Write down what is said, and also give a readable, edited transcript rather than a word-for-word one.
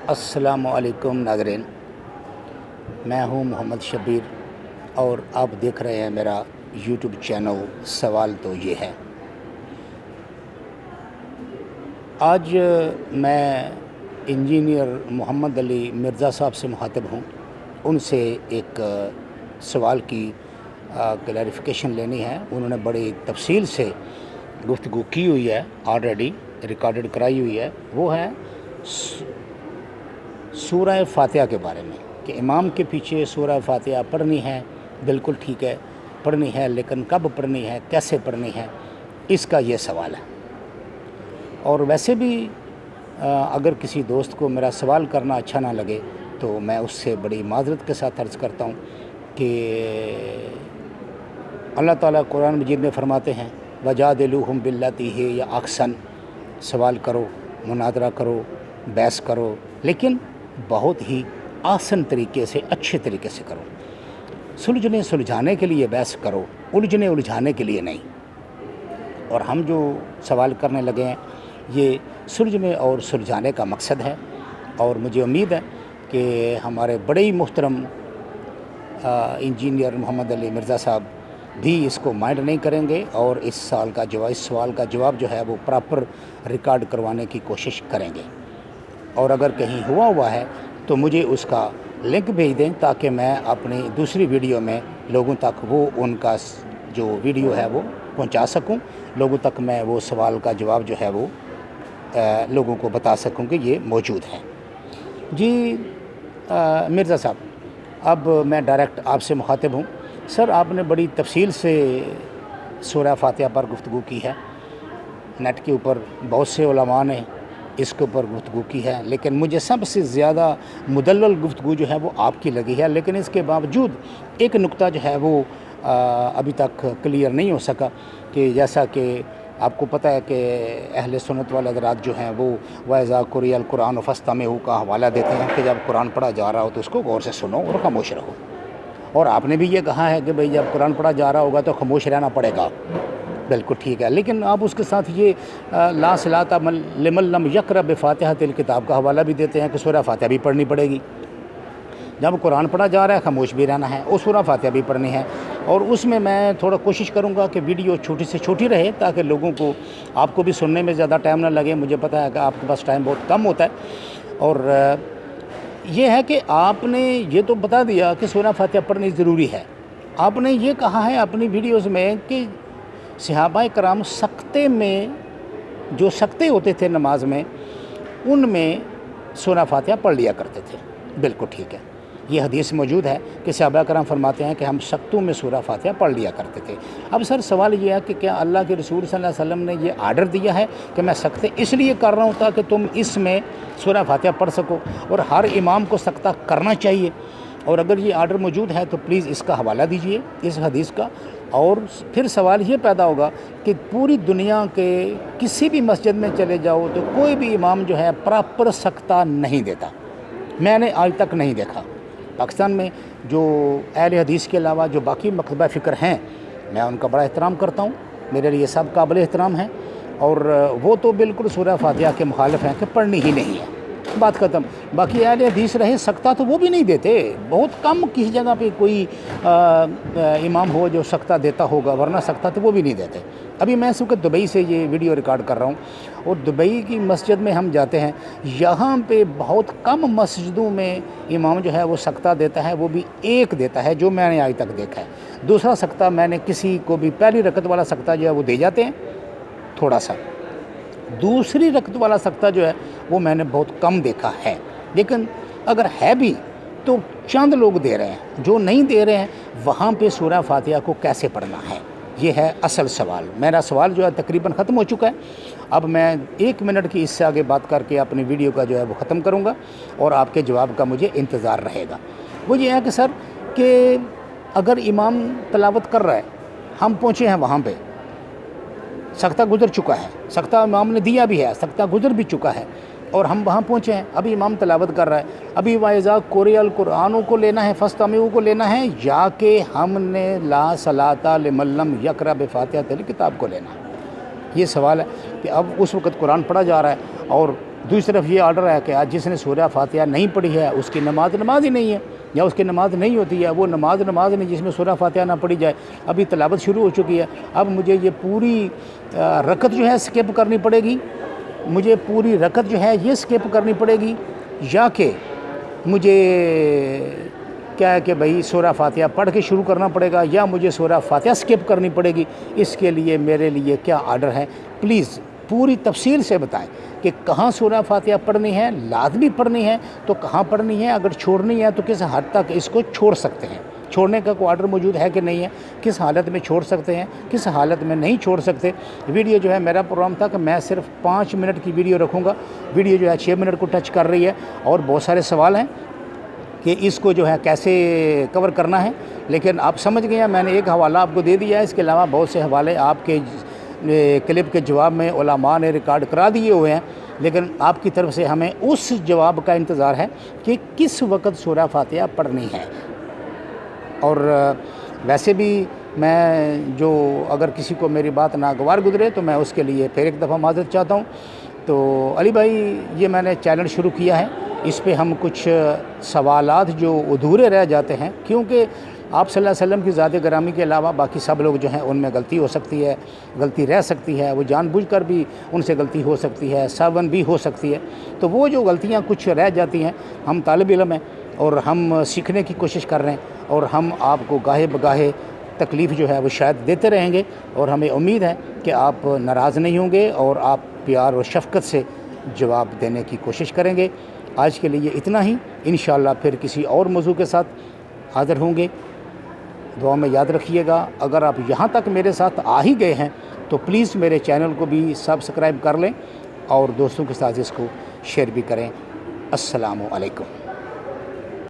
अस्सलामु अलैकुम नाज़रीन, मैं हूं मोहम्मद शब्बीर और आप देख रहे हैं मेरा यूट्यूब चैनल। सवाल तो ये है, आज मैं इंजीनियर मोहम्मद अली मिर्ज़ा साहब से मुखातिब हूं। उनसे एक सवाल की क्लैरिफिकेशन लेनी है। उन्होंने बड़ी तफसील से गुफ्तगू की हुई है, ऑलरेडी रिकॉर्डेड कराई हुई है। वो है सूरह फातिहा के बारे में कि इमाम के पीछे सूरह फातिहा पढ़नी है। बिल्कुल ठीक है, पढ़नी है, लेकिन कब पढ़नी है, कैसे पढ़नी है, इसका ये सवाल है। और वैसे भी अगर किसी दोस्त को मेरा सवाल करना अच्छा ना लगे तो मैं उससे बड़ी माजरत के साथ अर्ज़ करता हूँ कि अल्लाह ताला कुरान मजीद में फरमाते हैं, वजादिलूहुम बिल्लती ही या अक्सन, सवाल करो, मुनादरा करो, बहस करो, लेकिन बहुत ही आसान तरीके से, अच्छे तरीके से करो। सुलझने सुलझाने के लिए बहस करो, उलझने उलझाने के लिए नहीं। और हम जो सवाल करने लगे हैं ये सुलझने और सुलझाने का मकसद है। और मुझे उम्मीद है कि हमारे बड़े ही मुहतरम इंजीनियर मोहम्मद अली मिर्ज़ा साहब भी इसको माइंड नहीं करेंगे और इस सवाल का जवाब जो है वो प्रॉपर रिकॉर्ड करवाने की कोशिश करेंगे। और अगर कहीं हुआ है तो मुझे उसका लिंक भेज दें ताकि मैं अपनी दूसरी वीडियो में लोगों तक वो उनका जो वीडियो है वो पहुंचा सकूं। लोगों तक मैं वो सवाल का जवाब जो है वो लोगों को बता सकूं कि ये मौजूद है। जी मिर्ज़ा साहब, अब मैं डायरेक्ट आपसे मुखातिब हूँ। सर, आपने बड़ी तफसील से सूरह फातिहा पर गुफ्तगू की है। नेट के ऊपर बहुत से उलमा ने इसके ऊपर गुफ्तगू की है, लेकिन मुझे सबसे ज़्यादा मुदल्लल गुफ्तगू जो है वो आपकी लगी है। लेकिन इसके बावजूद एक नुक्ता जो है वो अभी तक क्लियर नहीं हो सका कि जैसा कि आपको पता है कि अहले सुन्नत वाले हज़रात जो हैं वो वइज़ा कुरिअल कुरान फस्तमिऊ का हवाला देते हैं कि जब कुरान पढ़ा जा रहा हो तो उसको गौर से सुनो और ख़ामोश रहो। और आपने भी ये कहा है कि भाई जब कुरान पढ़ा जा रहा होगा तो खामोश रहना पड़ेगा। बिल्कुल ठीक है, लेकिन आप उसके साथ ये ला सलाता लिमन लम यक़रा बिफ़ातिहतिल किताब का हवाला भी देते हैं कि सूरह फातिहा भी पढ़नी पड़ेगी। जब कुरान पढ़ा जा रहा है खामोश भी रहना है और सूरह फातिहा भी पढ़नी है। और उसमें मैं थोड़ा कोशिश करूँगा कि वीडियो छोटी से छोटी रहे ताकि लोगों को, आपको भी सुनने में ज़्यादा टाइम ना लगे। मुझे पता है कि आपके पास टाइम बहुत कम होता है। और ये है कि आपने ये तो बता दिया कि सूरह फातिहा पढ़नी ज़रूरी है। आपने ये कहा है अपनी वीडियोज़ में कि सहाबाए कराम सख्ते में, जो सख्ते होते थे नमाज में, उनमें सूरह फातिहा पढ़ लिया करते थे। बिल्कुल ठीक है, ये हदीस मौजूद है कि सहाबाए कराम फरमाते हैं कि हम सख्तों में सूरह फातिहा पढ़ लिया करते थे। अब सर सवाल ये है कि क्या अल्लाह के रसूल सल्लल्लाहु अलैहि वसल्लम ने ये आर्डर दिया है कि मैं सख्ते इसलिए कर रहा हूँ ताकि तुम इसमें सूरह फातिहा पढ़ सको और हर इमाम को सख्ता करना चाहिए? और अगर ये आर्डर मौजूद है तो प्लीज़ इसका हवाला दीजिए, इस हदीस का। और फिर सवाल ये पैदा होगा कि पूरी दुनिया के किसी भी मस्जिद में चले जाओ तो कोई भी इमाम जो है प्रॉपर सख्ता नहीं देता। मैंने आज तक नहीं देखा। पाकिस्तान में जो अहले हदीस के अलावा जो बाकी मकतबा फ़िक्र हैं, मैं उनका बड़ा एहतराम करता हूँ, मेरे लिए सब काबिल एहतराम हैं। और वो तो बिल्कुल सूरह फातिहा के मुखालिफ हैं कि पढ़नी ही नहीं है, बात ख़त्म। बाकी अहले हदीस रहे सख्ता तो वो भी नहीं देते। बहुत कम किसी जगह पे कोई इमाम हो जो सख्ता देता होगा, वरना सख्ता तो वो भी नहीं देते। अभी मैं सिर्फ दुबई से ये वीडियो रिकॉर्ड कर रहा हूँ और दुबई की मस्जिद में हम जाते हैं, यहाँ पे बहुत कम मस्जिदों में इमाम जो है वो सख्ता देता है, वो भी एक देता है जो मैंने आज तक देखा है। दूसरा सख्ता मैंने किसी को भी, पहली रकत वाला सख्ता जो है वो दे जाते हैं थोड़ा सा, दूसरी रकत वाला सख्ता जो है वो मैंने बहुत कम देखा है। लेकिन अगर है भी तो चंद लोग दे रहे हैं, जो नहीं दे रहे हैं वहाँ पे सूरह फातिहा को कैसे पढ़ना है, ये है असल सवाल। मेरा सवाल जो है तकरीबन ख़त्म हो चुका है। अब मैं 1 मिनट की इससे आगे बात करके अपनी वीडियो का जो है वो ख़त्म करूँगा और आपके जवाब का मुझे इंतज़ार रहेगा। वो ये है कि सर कि अगर इमाम तलावत कर रहा है, हम पहुँचे हैं वहाँ पे, सख्ता गुजर चुका है, सख्ता इमाम ने दिया भी है, सख्ता गुजर भी चुका है और हम वहाँ पहुँचे हैं, अभी इमाम तलावत कर रहा है, अभी वाइज़ा कुरिअल कुरानों को लेना है, फस्तमिऊ को लेना है, या कि हमने ला सलाता लिमन लम यक़रा बिफ़ातिहतिल किताब को लेना है? ये सवाल है कि अब उस वक़्त कुरान पढ़ा जा रहा है और दूसरी तरफ ये ऑर्डर है कि आज जिसने सूरह फातिहा नहीं पढ़ी है उसकी नमाज ही नहीं है, या उसकी नमाज नहीं होती है, वो नमाज नहीं जिसमें सूरह फातिहा ना पढ़ी जाए। अभी तिलावत शुरू हो चुकी है, अब मुझे ये पूरी रकत जो है स्किप करनी पड़ेगी, मुझे पूरी रकत जो है ये स्किप करनी पड़ेगी, या कि मुझे क्या है कि भाई सूरह फातिहा पढ़ के शुरू करना पड़ेगा, या मुझे सूरह फातिहा स्किप करनी पड़ेगी। इसके लिए मेरे लिए क्या ऑर्डर है, प्लीज़ पूरी तफसील से बताएं कि कहाँ सूरह फातिहा पढ़नी है, लाजमी पढ़नी है तो कहाँ पढ़नी है, अगर छोड़नी है तो किस हद तक इसको छोड़ सकते हैं, छोड़ने का कोई ऑर्डर मौजूद है कि नहीं है, किस हालत में छोड़ सकते हैं, किस हालत में नहीं छोड़ सकते। वीडियो जो है, मेरा प्रोग्राम था कि मैं सिर्फ 5 मिनट की वीडियो रखूँगा, वीडियो जो है 6 मिनट को टच कर रही है, और बहुत सारे सवाल हैं कि इसको जो है कैसे कवर करना है, लेकिन आप समझ गए हैं, मैंने एक हवाला आपको दे दिया है। इसके अलावा बहुत से हवाले आपके क्लिप के जवाब में उलमा ने रिकॉर्ड करा दिए हुए हैं, लेकिन आपकी तरफ से हमें उस जवाब का इंतज़ार है कि किस वक्त सूरह फातिहा पढ़नी है। और वैसे भी मैं जो अगर किसी को मेरी बात नागवार गुजरे तो मैं उसके लिए फिर एक दफ़ा माज़रत चाहता हूँ। तो अली भाई, ये मैंने चैनल शुरू किया है, इस पे हम कुछ सवालात जो अधूरे रह जाते हैं, क्योंकि आप सल्लल्लाहु अलैहि वसल्लम की ज़ात ग्रामी के अलावा बाकी सब लोग जो हैं उनमें गलती हो सकती है, गलती रह सकती है, वो जानबूझकर भी उनसे गलती हो सकती है, सावन भी हो सकती है। तो वो जो गलतियाँ कुछ रह जाती हैं, हम तालिब इल्म हैं और हम सीखने की कोशिश कर रहे हैं, और हम आपको गाहे बगाहे तकलीफ़ जो है वो शायद देते रहेंगे, और हमें उम्मीद है कि आप नाराज़ नहीं होंगे और आप प्यार और शफ़क़त से जवाब देने की कोशिश करेंगे। आज के लिए इतना ही, इंशाअल्लाह फिर किसी और मौजू के साथ हाज़िर होंगे। दुआ में याद रखिएगा। अगर आप यहाँ तक मेरे साथ आ ही गए हैं तो प्लीज़ मेरे चैनल को भी सब्सक्राइब कर लें और दोस्तों के साथ इसको शेयर भी करें। अस्सलामु अलैकुम।